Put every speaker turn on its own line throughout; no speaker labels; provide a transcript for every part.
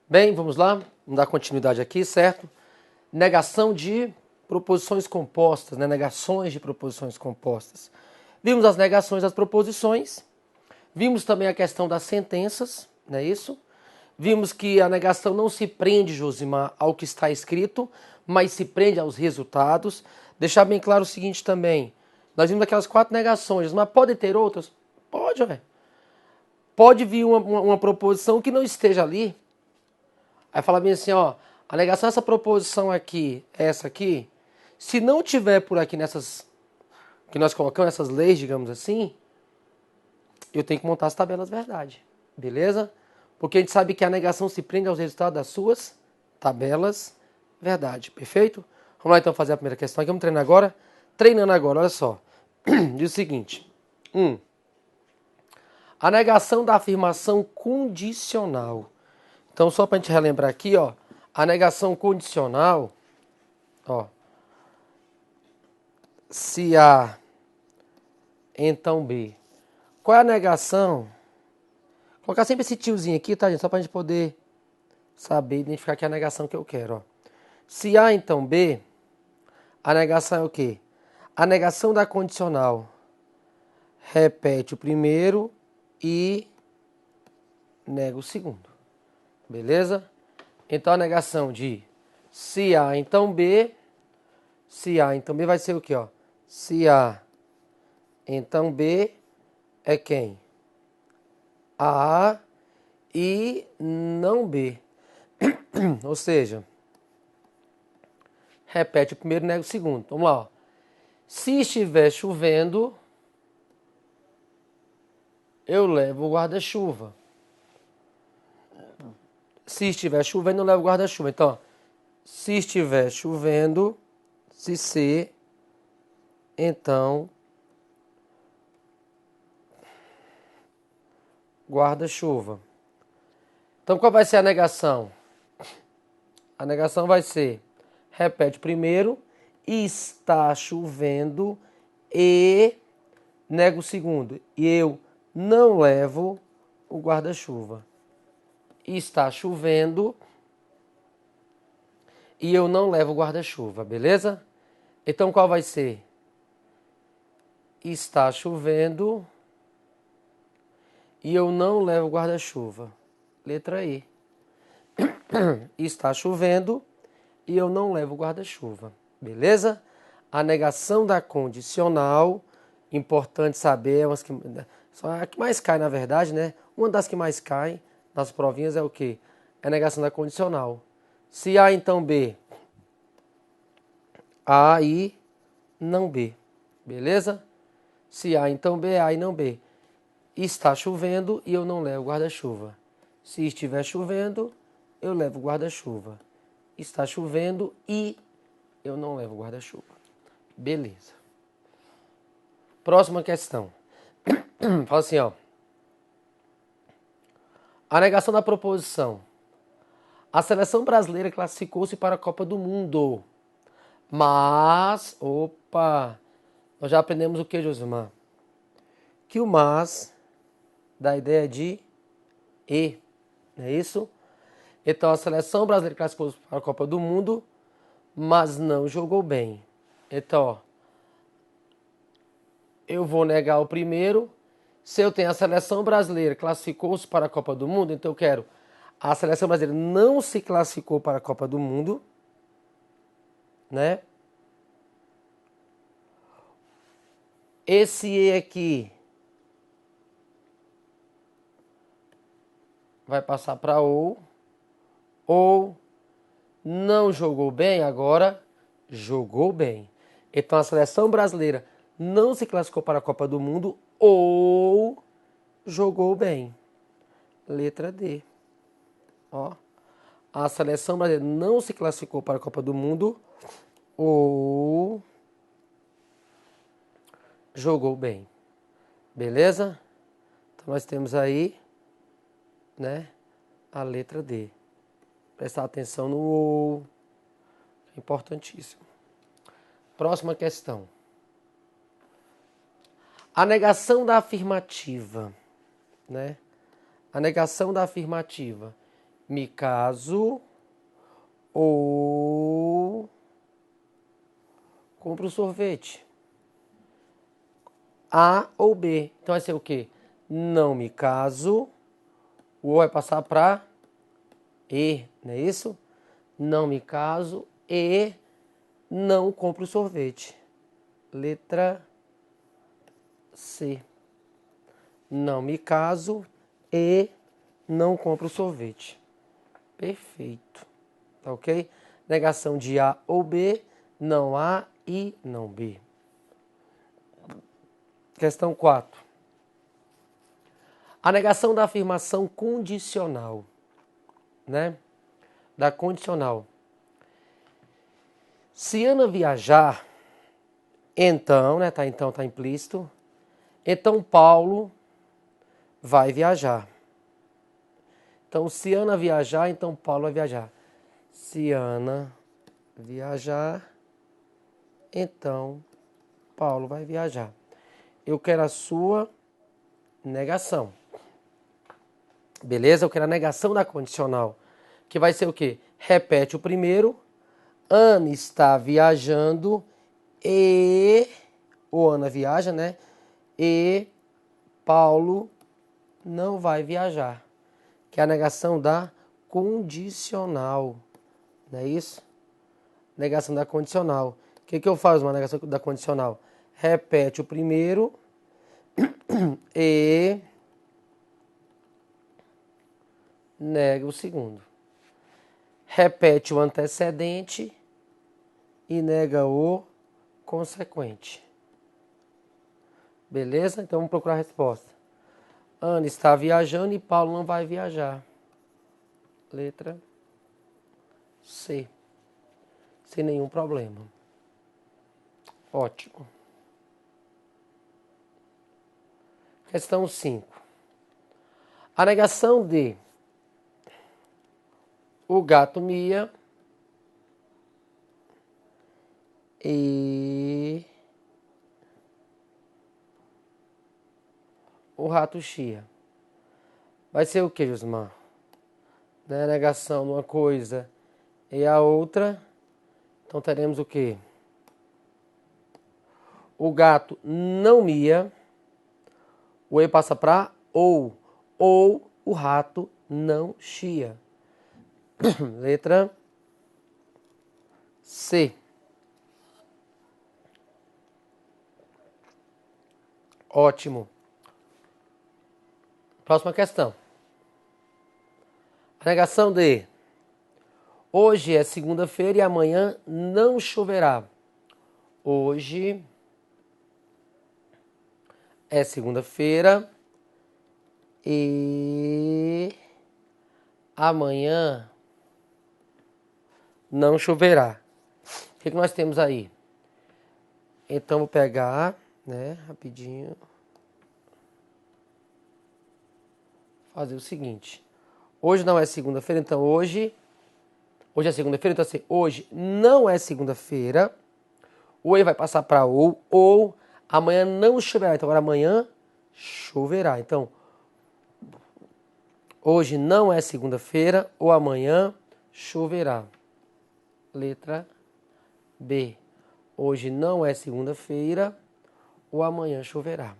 Bem, vamos lá, vamos dar continuidade aqui, certo? Negação de proposições compostas, né? Negações de proposições compostas. Vimos as negações das proposições, vimos também a questão das sentenças, não é isso? Vimos que a negação não se prende, Josimar, ao que está escrito, mas se prende aos resultados. Deixar bem claro o seguinte também, nós vimos aquelas 4 negações, mas pode ter outras? Pode, ué. Pode vir uma proposição que não esteja ali. Aí fala bem assim, ó, a negação dessa proposição aqui, essa aqui, se não tiver por aqui nessas, que nós colocamos, essas leis, digamos assim, eu tenho que montar as tabelas verdade, beleza? Porque a gente sabe que a negação se prende aos resultados das suas tabelas verdade, perfeito? Vamos lá então fazer a primeira questão aqui, vamos treinar agora. Treinando agora, olha só. Diz o seguinte, a negação da afirmação condicional. Então, só para a gente relembrar aqui, ó, a negação condicional, ó, se A, então B. Qual é a negação? Vou colocar sempre esse tiozinho aqui, tá, gente? Só para a gente poder saber identificar que é a negação que eu quero, ó. Se A, então B, a negação é o quê? A negação da condicional repete o primeiro e nega o segundo. Beleza? Então a negação de se A, então B, se A, então B vai ser o quê, ó? Se A, então B é quem? A e não B. Ou seja, repete o primeiro e nega o segundo. Vamos lá, ó. Se estiver chovendo, eu levo o guarda-chuva. Se estiver chovendo, eu levo o guarda-chuva. Então, ó, se estiver chovendo, se ser, então guarda-chuva. Então, qual vai ser a negação? A negação vai ser, repete primeiro, está chovendo e nega o segundo. E eu não levo o guarda-chuva. Está chovendo e eu não levo o guarda-chuva, beleza? Então, qual vai ser? Está chovendo e eu não levo o guarda-chuva. Letra E. Está chovendo e eu não levo o guarda-chuva. Beleza? A negação da condicional, importante saber, só a que mais cai na verdade, né? Uma das que mais cai nas provinhas é o quê? É a negação da condicional. Se A, então B. A e não B. Beleza? Se A, então B, A e não B. Está chovendo e eu não levo guarda-chuva. Se estiver chovendo, eu levo guarda-chuva. Está chovendo e eu não levo guarda-chuva. Beleza. Próxima questão. Fala assim, ó. A negação da proposição. A seleção brasileira classificou-se para a Copa do Mundo. Mas, nós já aprendemos o que, Josimar? Que o mas dá ideia de e, não é isso? Então a seleção brasileira classificou-se para a Copa do Mundo, mas não jogou bem. Então, ó, eu vou negar o primeiro. Se eu tenho a seleção brasileira classificou-se para a Copa do Mundo, então eu quero a seleção brasileira não se classificou para a Copa do Mundo, né? Esse E aqui vai passar para ou não jogou bem, agora jogou bem. Então a seleção brasileira não se classificou para a Copa do Mundo ou jogou bem. Letra D. Ó. A seleção brasileira não se classificou para a Copa do Mundo ou jogou bem. Beleza? Então nós temos aí, né, a letra D. Prestar atenção no ou. É importantíssimo. Próxima questão. A negação da afirmativa, né? A negação da afirmativa. me caso ou compro sorvete. A ou B. Então vai ser o quê? Não me caso. O O vai passar para E, não é isso? Não me caso e não compro sorvete. Letra C. Não me caso e não compro sorvete. Perfeito. Tá ok? Negação de A ou B, não A e não B. Questão 4. A negação da afirmação condicional, né? Da condicional. Se Ana viajar, então, né? Então tá implícito. Então Paulo vai viajar. Então, se Ana viajar, então Paulo vai viajar. Se Ana viajar, então Paulo vai viajar. Eu quero a sua negação. Beleza? Eu quero a negação da condicional. Que vai ser o quê? Repete o primeiro. Ana está viajando e... Ou Ana viaja, né? E Paulo não vai viajar. Que é a negação da condicional. Não é isso? Negação da condicional. O que eu faço uma negação da condicional? Repete o primeiro e nega o segundo. Repete o antecedente e nega o consequente. Beleza? Então vamos procurar a resposta. Ana está viajando e Paulo não vai viajar. Letra C. Sem nenhum problema. Ótimo. Questão 5. A negação de o gato mia e o rato chia. Vai ser o que, Josmar? Né? Negação de uma coisa e a outra. Então teremos o quê? O gato não mia. O E passa para ou o rato não chia. Letra C. Ótimo. Próxima questão. A negação de hoje é segunda-feira e amanhã não choverá. Hoje é segunda-feira e amanhã não choverá. O que nós temos aí? Então vou pegar, né, rapidinho. Fazer o seguinte. Hoje não é segunda-feira, então hoje é segunda-feira, então assim, hoje não é segunda-feira. O E vai passar para ou amanhã não choverá. Então agora amanhã choverá. Então hoje não é segunda-feira ou amanhã choverá. Letra B. Hoje não é segunda-feira ou amanhã choverá.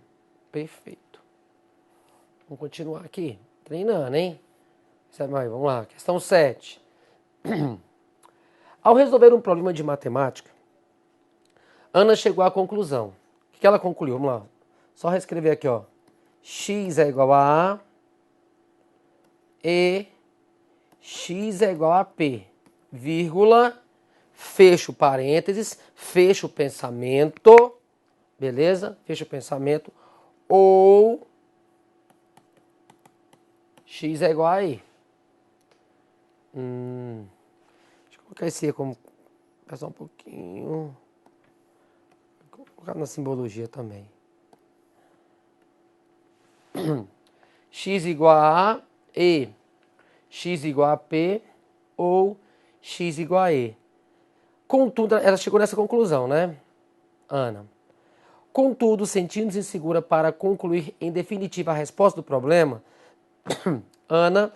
Perfeito. Vamos continuar aqui. Treinando, hein? Vamos lá. Questão 7. Ao resolver um problema de matemática, Ana chegou à conclusão. O que ela concluiu? Vamos lá. Só reescrever aqui, ó. X é igual a A e X é igual a P, vírgula, fecha o parênteses, fecha o pensamento, beleza? Fecha o pensamento, ou X é igual a Y. Deixa eu colocar esse aí como, passar um pouquinho, vou colocar na simbologia também. X igual a A e X igual a P ou X igual a E. Contudo, ela chegou nessa conclusão, né, Ana? Contudo, sentindo-se insegura para concluir em definitiva a resposta do problema, Ana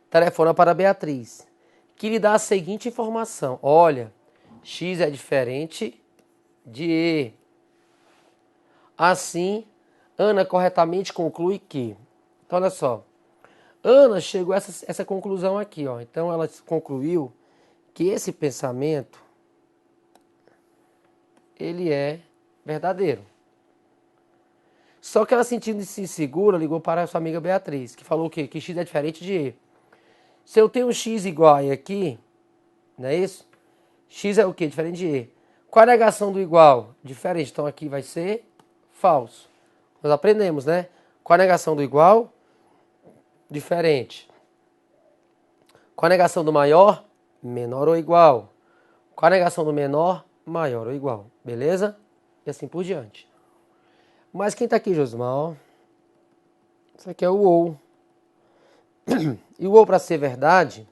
telefona para Beatriz, que lhe dá a seguinte informação. Olha, X é diferente de E. Assim, Ana corretamente conclui que... Então, olha só. Ana chegou a essa conclusão aqui, ó. Então, ela concluiu que esse pensamento, ele é verdadeiro. Só que ela, sentindo-se insegura, ligou para a sua amiga Beatriz, que falou o quê? Que X é diferente de E. Se eu tenho X igual a E aqui, não é isso? X é o quê? Diferente de E. Qual a negação do igual? Diferente. Então, aqui vai ser falso. Nós aprendemos, né? Qual a negação do igual? Diferente. Qual a negação do maior? Menor ou igual. Qual a negação do menor? Maior ou igual. Beleza? E assim por diante. Mas quem tá aqui, Josmar? Isso aqui é o ou. E o ou para ser verdade?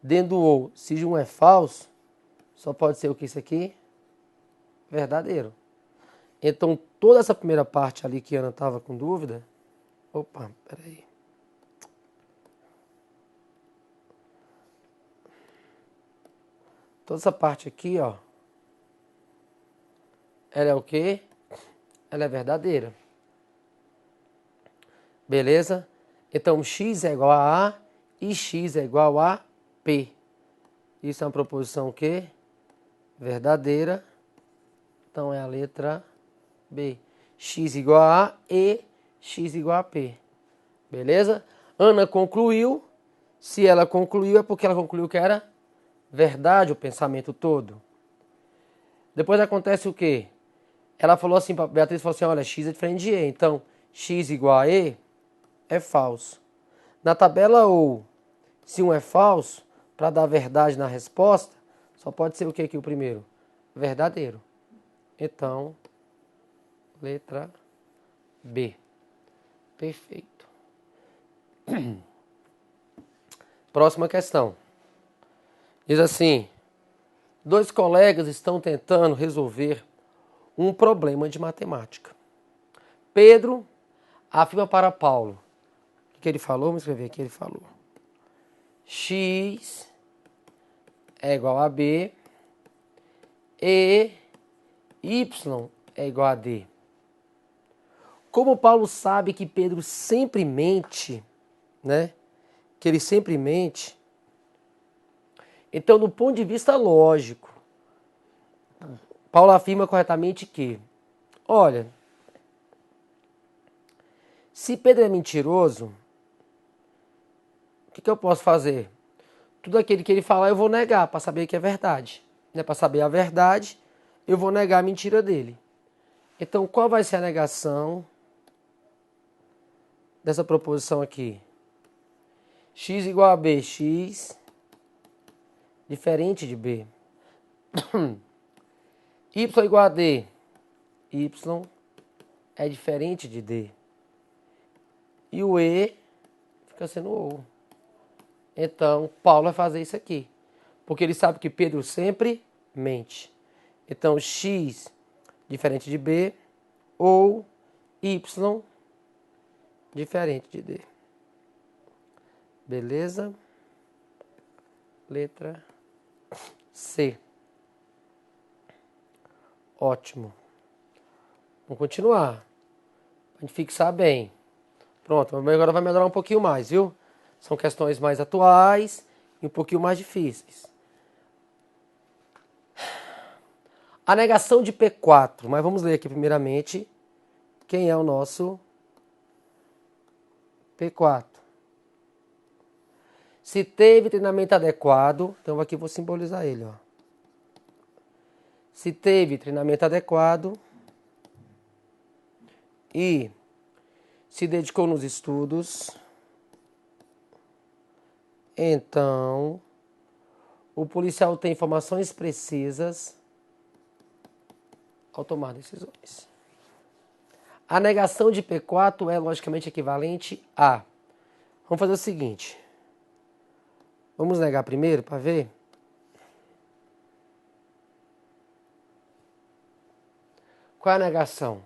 Dentro do ou, se um é falso, só pode ser o que isso aqui? Verdadeiro. Então, toda essa primeira parte ali que a Ana estava com dúvida... Opa, peraí. Toda essa parte aqui, ó. Ela é o quê? Ela é verdadeira. Beleza? Então, x é igual a A e x é igual a P. Isso é uma proposição o quê? Verdadeira. Então, é a letra B. X igual a A e x igual a P. Beleza? Ana concluiu. Se ela concluiu, é porque ela concluiu que era verdade o pensamento todo. Depois acontece o quê? Ela falou assim, Beatriz falou assim, olha, x é diferente de E. Então, x igual a E é falso. Na tabela ou, se um é falso, para dar verdade na resposta, só pode ser o que aqui o primeiro? Verdadeiro. Então, letra B. Perfeito. Próxima questão. Diz assim, 2 colegas estão tentando resolver um problema de matemática. Pedro afirma para Paulo. O que ele falou? Vamos escrever aqui. Ele falou: X é igual a B e Y é igual a D. Como Paulo sabe que Pedro sempre mente, né? Que ele sempre mente. Então, do ponto de vista lógico, Paulo afirma corretamente que, olha, se Pedro é mentiroso, o que eu posso fazer? Tudo aquilo que ele falar eu vou negar para saber que é verdade. Né? Para saber a verdade, eu vou negar a mentira dele. Então, qual vai ser a negação dessa proposição aqui? X igual a B, X diferente de B. Y igual a D, Y é diferente de D. E o E fica sendo O. Então, Paulo vai fazer isso aqui. Porque ele sabe que Pedro sempre mente. Então, X diferente de B ou Y diferente de D. Beleza? Letra C. Ótimo. Vamos continuar. Pra gente fixar bem. Pronto, agora vai melhorar um pouquinho mais, viu? São questões mais atuais e um pouquinho mais difíceis. A negação de P4. Mas vamos ler aqui primeiramente quem é o nosso P4. Se teve treinamento adequado, então aqui eu vou simbolizar ele, ó. Se teve treinamento adequado e se dedicou nos estudos, então o policial tem informações precisas ao tomar decisões. A negação de P4 é logicamente equivalente a... Vamos fazer o seguinte. Vamos negar primeiro para ver? Qual é a negação?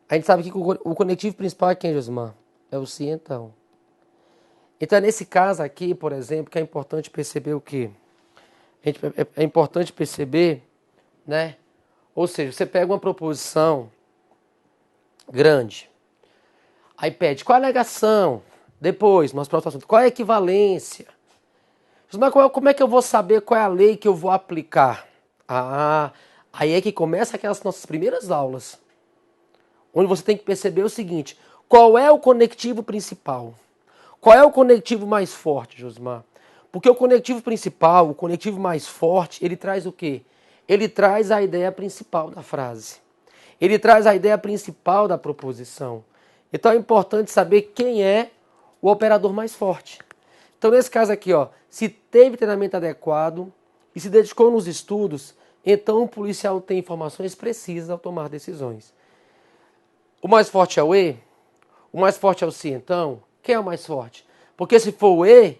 A gente sabe que o conectivo principal é quem, Josimar? É o se então. Então, nesse caso aqui, por exemplo, que é importante perceber o quê? É importante perceber, né? Ou seja, você pega uma proposição grande, aí pede qual é a negação, depois, nosso próximo assunto, qual é a equivalência? Mas como é que eu vou saber qual é a lei que eu vou aplicar? Ah, aí é que começa aquelas nossas primeiras aulas, onde você tem que perceber o seguinte, qual é o conectivo principal? Qual é o conectivo mais forte, Josmar? Porque o conectivo principal, o conectivo mais forte, ele traz o quê? Ele traz a ideia principal da frase. Ele traz a ideia principal da proposição. Então é importante saber quem é o operador mais forte. Então nesse caso aqui, ó, se teve treinamento adequado e se dedicou nos estudos, então o policial tem informações precisas ao tomar decisões. O mais forte é o E? O mais forte é o se então? Quem é o mais forte? Porque se for o E,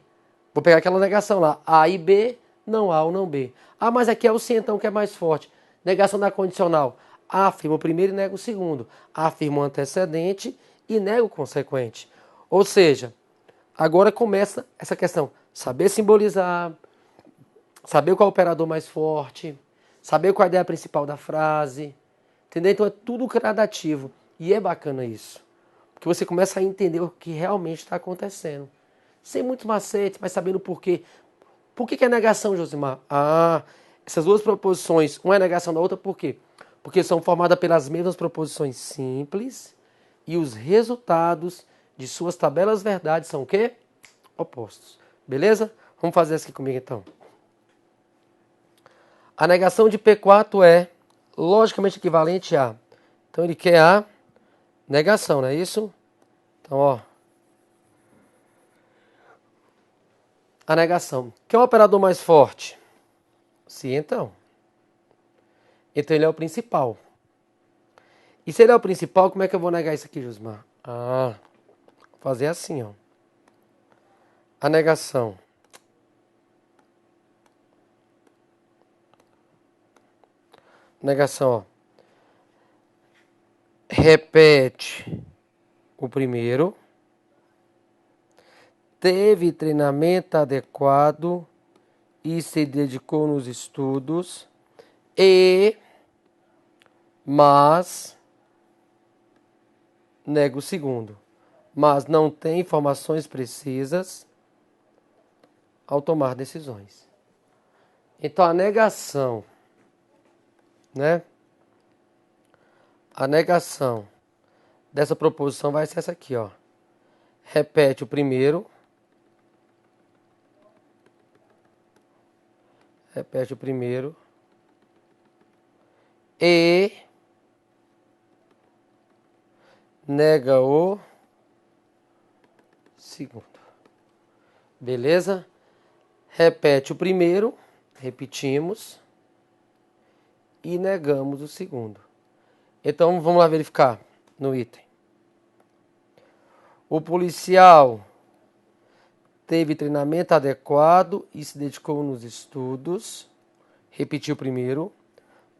vou pegar aquela negação lá, A e B, não A ou não B. Ah, mas aqui é o se então que é mais forte. Negação da condicional. A afirma o primeiro e nega o segundo. A afirma o antecedente e nega o consequente. Ou seja, agora começa essa questão. Saber simbolizar, saber qual é o operador mais forte, saber qual é a ideia principal da frase. Entendeu? Então é tudo gradativo. E é bacana isso. Porque você começa a entender o que realmente está acontecendo. Sem muito macete, mas sabendo por quê. Por que é negação, Josimar? Ah, essas duas proposições, uma é negação da outra, por quê? Porque são formadas pelas mesmas proposições simples e os resultados de suas tabelas verdades são o quê? Opostos. Beleza? Vamos fazer isso aqui comigo então. A negação de P4 é logicamente equivalente a... Então ele quer a negação, não é isso? Então, ó. A negação. Quem é o operador mais forte? Se então. Então ele é o principal. E se ele é o principal, como é que eu vou negar isso aqui, Josmar? Ah, vou fazer assim, ó. A negação. Negação, ó. Repete o primeiro. Teve treinamento adequado e se dedicou nos estudos. Mas nega o segundo. Mas não tem informações precisas ao tomar decisões. Então a negação, né? A negação dessa proposição vai ser essa aqui, ó. Repete o primeiro. Repete o primeiro. E nega o segundo. Beleza? Repete o primeiro. Repetimos. E negamos o segundo. Então vamos lá verificar no item. O policial teve treinamento adequado e se dedicou nos estudos. Repetiu o primeiro.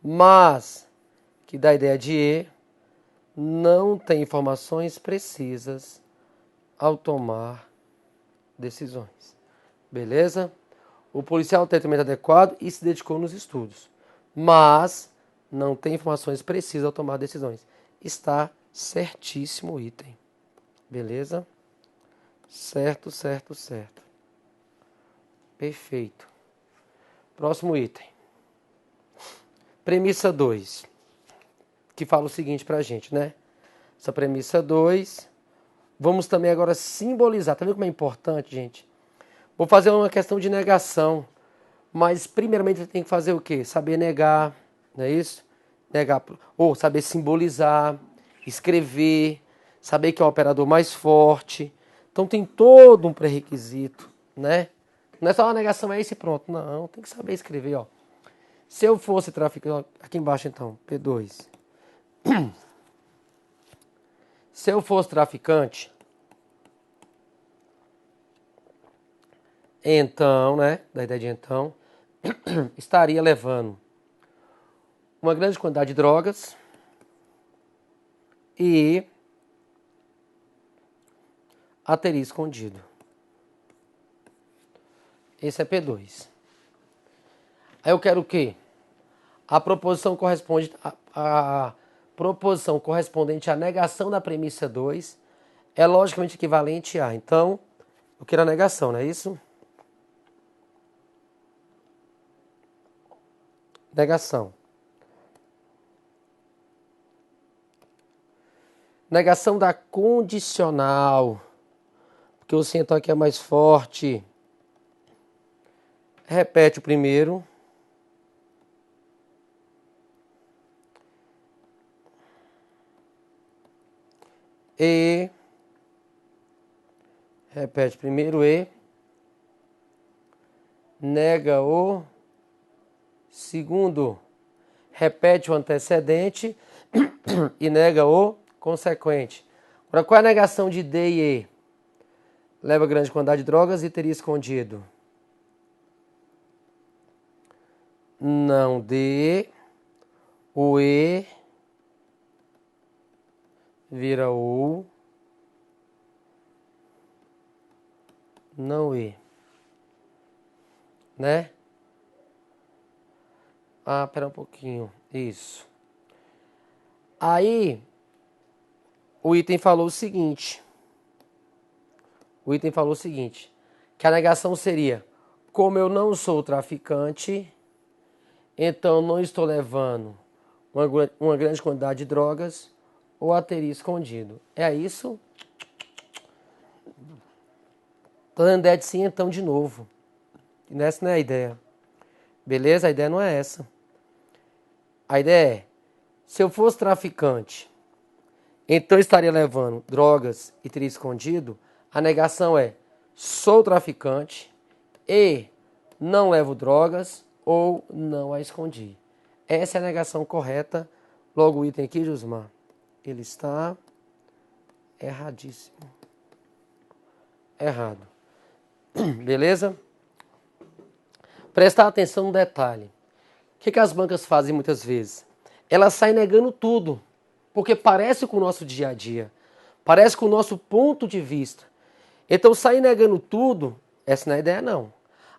Mas, que dá a ideia de E, não tem informações precisas ao tomar decisões. Beleza? O policial tem treinamento adequado e se dedicou nos estudos. Mas não tem informações precisas ao tomar decisões. Está certíssimo o item. Beleza? Certo, certo, certo. Perfeito. Próximo item. Premissa 2. Que fala o seguinte pra gente, né? Essa premissa 2. Vamos também agora simbolizar. Tá vendo como é importante, gente? Vou fazer uma questão de negação. Mas primeiramente você tem que fazer o quê? Saber negar, não é isso? Negar, ou saber simbolizar, escrever, saber que é o operador mais forte. Então tem todo um pré-requisito, né? Não é só uma negação, é esse e pronto. Não, tem que saber escrever, ó. Se eu fosse traficante, aqui embaixo então, P2. Se eu fosse traficante, então, né, da ideia de então, estaria levando uma grande quantidade de drogas, e asterisco escondido. Esse é P2. Aí eu quero o quê? A proposição corresponde a proposição correspondente à negação da premissa 2 é logicamente equivalente a. Então, eu quero a negação, não é isso? Negação. Negação da condicional. Porque o sim então aqui é mais forte. Repete o primeiro. E. Repete primeiro e. Nega o segundo. Repete o antecedente e nega o consequente. Agora, qual é a negação de D e E? Leva grande quantidade de drogas e teria escondido. Não D. O E vira o. Não E. Né? Ah, pera um pouquinho. Isso. Aí, o item falou o seguinte. Que a negação seria, como eu não sou traficante, então não estou levando uma grande quantidade de drogas ou a teria escondido. É isso? Tô dando ideia de sim, então, de novo. E essa não é a ideia. Beleza? A ideia não é essa. A ideia é, se eu fosse traficante, então eu estaria levando drogas e teria escondido. A negação é, sou traficante e não levo drogas ou não a escondi. Essa é a negação correta. Logo o item aqui, Josmar, ele está erradíssimo. Errado. Beleza? Prestar atenção no detalhe. O que as bancas fazem muitas vezes? Elas saem negando tudo, porque parece com o nosso dia a dia, parece com o nosso ponto de vista. Então sair negando tudo, essa não é a ideia não.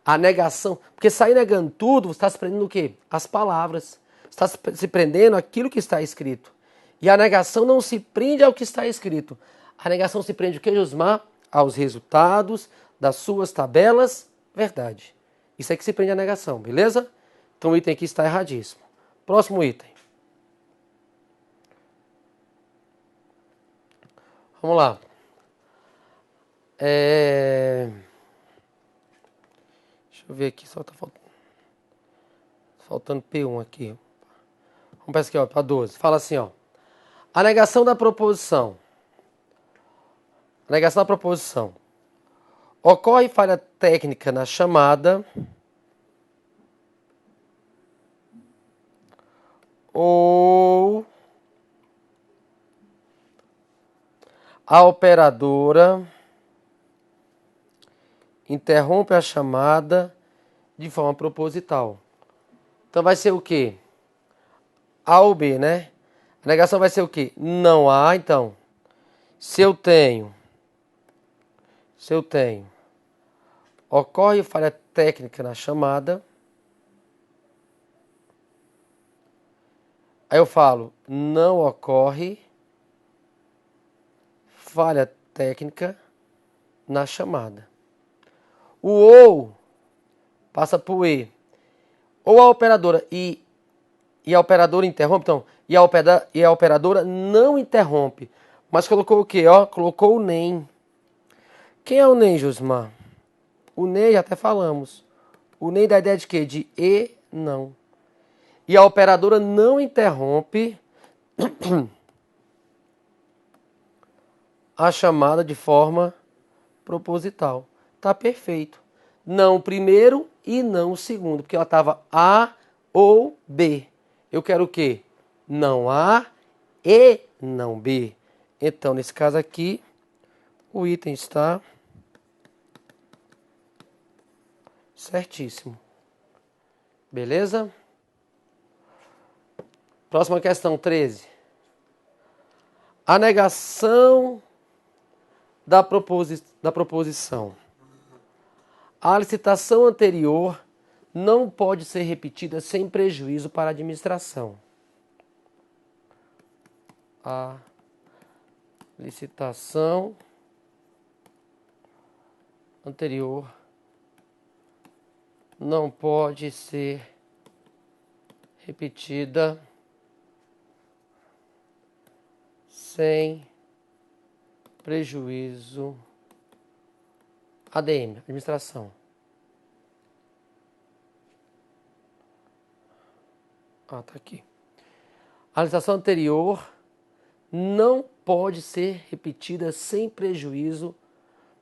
A negação, porque sair negando tudo, você está se prendendo o quê? As palavras. Você está se prendendo aquilo que está escrito. E a negação não se prende ao que está escrito. A negação se prende o quê, Josmar? Aos resultados das suas tabelas, verdade. Isso é que se prende a negação, beleza? Então o item aqui está erradíssimo. Próximo item. Vamos lá. Deixa eu ver aqui, só tá faltando P1 aqui. Vamos para aqui, ó, para 12. Fala assim, ó. A negação da proposição. A negação da proposição. Ocorre falha técnica na chamada ou a operadora interrompe a chamada de forma proposital. Então vai ser o quê? A ou B, né? A negação vai ser o quê? Não há, então. Se eu tenho. Ocorre falha técnica na chamada. Aí eu falo, não ocorre falha técnica na chamada. O ou passa para o e. Ou a operadora e a operadora interrompe, então, e a operadora não interrompe. Mas colocou o quê? Ó, colocou o nem. Quem é o nem, Josmar? O nem, já até falamos. O nem dá ideia de quê? De e não. E a operadora não interrompe a chamada de forma proposital. Tá perfeito. Não o primeiro e não o segundo, porque ela estava A ou B. Eu quero o quê? Não A e não B. Então, nesse caso aqui, o item está certíssimo. Beleza? Próxima questão, 13. A negação da proposição. A licitação anterior não pode ser repetida sem prejuízo para a administração. A licitação anterior não pode ser repetida sem prejuízo. ADM, administração. Tá aqui. A licitação anterior não pode ser repetida sem prejuízo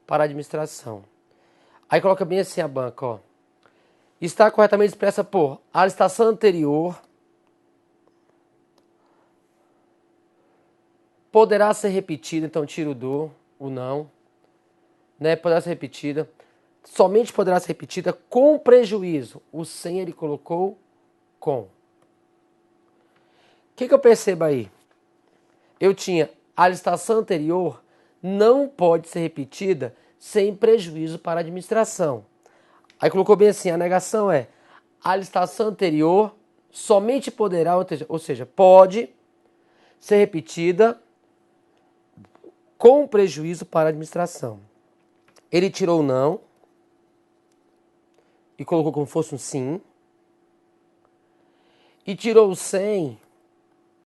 para a administração. Aí coloca bem assim a banca, ó. Está corretamente expressa por a licitação anterior poderá ser repetida, então tiro o não, né? Poderá ser repetida, somente poderá ser repetida com prejuízo. O sem ele colocou com. O que eu percebo aí? Eu tinha a licitação anterior não pode ser repetida sem prejuízo para a administração. Aí colocou bem assim, a negação é a licitação anterior somente poderá, ou seja, pode ser repetida com prejuízo para a administração. Ele tirou o não e colocou como fosse um sim. E tirou o sem